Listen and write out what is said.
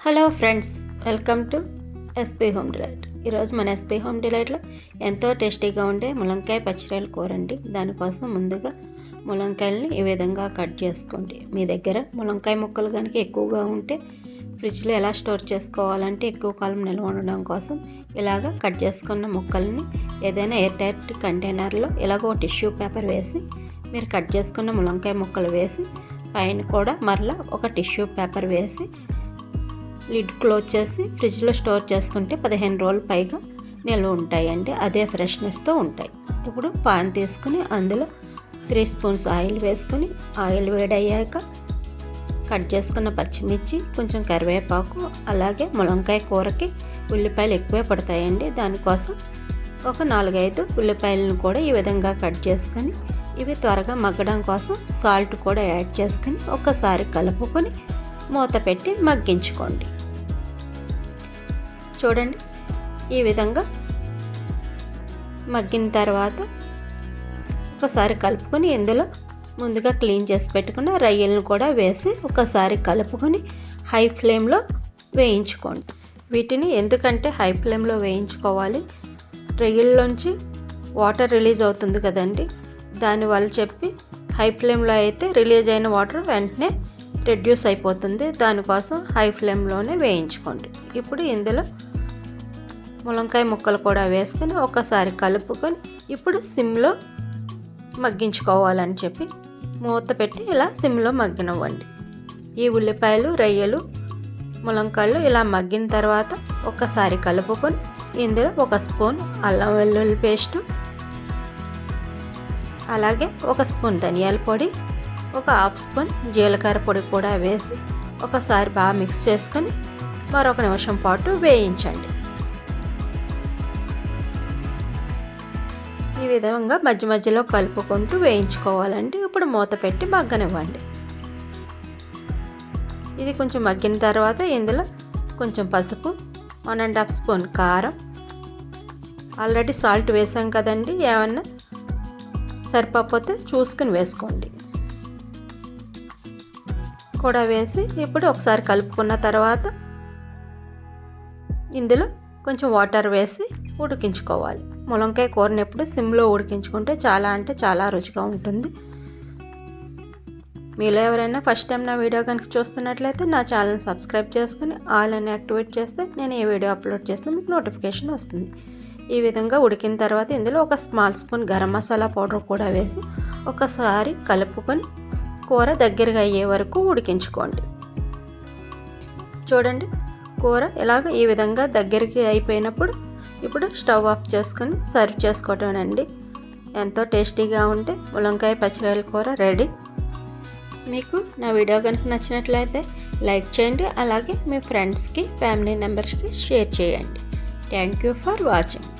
Hello friends, welcome to SP home delight. ఈరోజు మన SP home డిలైట్లో ఎంతో టేస్టీగా ఉండే ములంకాయ పచ్చిరొయ్యల కూర అండి. దానికోసం ముందుగా ములంకాయలని ఈ విధంగా కట్ చేసుకోండి. మీ దగ్గర ములంకాయ ముక్కలు కనుక ఎక్కువగా ఉంటే ఫ్రిడ్జ్లో ఎలా స్టోర్ చేసుకోవాలంటే ఎక్కువ కాలం నిల్వ ఉండడం కోసం ఇలాగ కట్ చేసుకున్న ముక్కల్ని ఏదైనా ఎయిర్ టైట్ కంటైనర్లో ఇలాగ టిష్యూ పేపర్ వేసి మీరు కట్ చేసుకున్న ములంకాయ ముక్కలు వేసి పైన కూడా మరలా ఒక టిష్యూ పేపర్ వేసి లిడ్ క్లోజ్ చేసి ఫ్రిడ్జ్లో స్టోర్ చేసుకుంటే 15 రోజులు పైగా నిల్వ ఉంటాయండి. అదే ఫ్రెష్నెస్తో ఉంటాయి. ఇప్పుడు పాన్ తీసుకుని అందులో 3 స్పూన్స్ ఆయిల్ వేసుకుని ఆయిల్ వేడయ్యాక కట్ చేసుకున్న పచ్చిమిర్చి, కొంచెం కరివేపాకు, అలాగే ములంకాయ కూరకి ఉల్లిపాయలు ఎక్కువే పడతాయండి. దానికోసం ఒక 4-5 ఉల్లిపాయలను కూడా ఈ విధంగా కట్ చేసుకొని ఇవి త్వరగా మగ్గడం కోసం సాల్ట్ కూడా యాడ్ చేసుకొని ఒకసారి కలుపుకొని మూత పెట్టి మగ్గించుకోండి. చూడండి, ఈ విధంగా మగ్గిన తర్వాత ఒకసారి కలుపుకొని ఇందులో ముందుగా క్లీన్ చేసి పెట్టుకున్న రొయ్యలను కూడా వేసి ఒకసారి కలుపుకొని హై ఫ్లేమ్లో వేయించుకోండి. వీటిని ఎందుకంటే హై ఫ్లేమ్లో వేయించుకోవాలి, రొయ్యల్లోంచి వాటర్ రిలీజ్ అవుతుంది కదండి, దానివల్ల చెప్పి హై ఫ్లేమ్లో అయితే రిలీజ్ అయిన వాటర్ వెంటనే రెడ్యూస్ అయిపోతుంది. దానికోసం హై ఫ్లేమ్లోనే వేయించుకోండి. ఇప్పుడు ఇందులో ములంకాయ ముక్కలు కూడా వేసుకొని ఒకసారి కలుపుకొని ఇప్పుడు సిమ్లో మగ్గించుకోవాలని చెప్పి మూత పెట్టి ఇలా సిమ్లో మగ్గినవ్వండి. ఈ ఉల్లిపాయలు, రొయ్యలు, ములంకాయలు ఇలా మగ్గిన తర్వాత ఒకసారి కలుపుకొని ఇందులో 1 స్పూన్ అల్లం వెల్లుల్లి పేస్టు, అలాగే 1 స్పూన్ ధనియాల పొడి, 1/2 స్పూన్ జీలకర్ర పొడి కూడా వేసి ఒకసారి బాగా మిక్స్ చేసుకొని మరొక నిమిషం పాటు వేయించండి. ఈ విధంగా మధ్య మధ్యలో కలుపుకుంటూ వేయించుకోవాలండి. ఇప్పుడు మూత పెట్టి మగ్గనివ్వండి. ఇది కొంచెం మగ్గిన తర్వాత ఇందులో కొంచెం పసుపు, 1.5 స్పూన్ కారం, ఆల్రెడీ సాల్ట్ వేసాం కదండి, ఏమన్నా సరిపోతే చూసుకుని వేసుకోండి కూడా వేసి ఇప్పుడు ఒకసారి కలుపుకున్న తర్వాత ఇందులో కొంచెం వాటర్ వేసి ఉడికించుకోవాలి. ములంకాయ కూరని ఎప్పుడు సిమ్లో ఉడికించుకుంటే చాలా రుచిగా ఉంటుంది. మీలో ఎవరైనా ఫస్ట్ టైం నా వీడియో కనుక చూస్తున్నట్లయితే నా ఛానల్ని సబ్స్క్రైబ్ చేసుకుని ఆల్ అని యాక్టివేట్ చేస్తే నేను ఏ వీడియో అప్లోడ్ చేస్తే మీకు నోటిఫికేషన్ వస్తుంది. ఈ విధంగా ఉడికిన తర్వాత ఇందులో 1 small spoon garam masala powder కూడా వేసి ఒకసారి కలుపుకొని కూర దగ్గరగా అయ్యే వరకు ఉడికించుకోండి. చూడండి, కూర ఇలాగ ఈ విధంగా దగ్గరికి అయిపోయినప్పుడు ఇప్పుడు స్టవ్ ఆఫ్ చేసుకొని సర్వ్ చేసుకోవటమేనండి. ఎంతో టేస్టీగా ఉంటే ములంకాయ పచ్చిరొయ్యల కూర రెడీ. మీకు నా వీడియో కనుక నచ్చినట్లయితే లైక్ చేయండి, అలాగే మీ ఫ్రెండ్స్కి, ఫ్యామిలీ మెంబర్స్కి షేర్ చేయండి. Thank you for watching.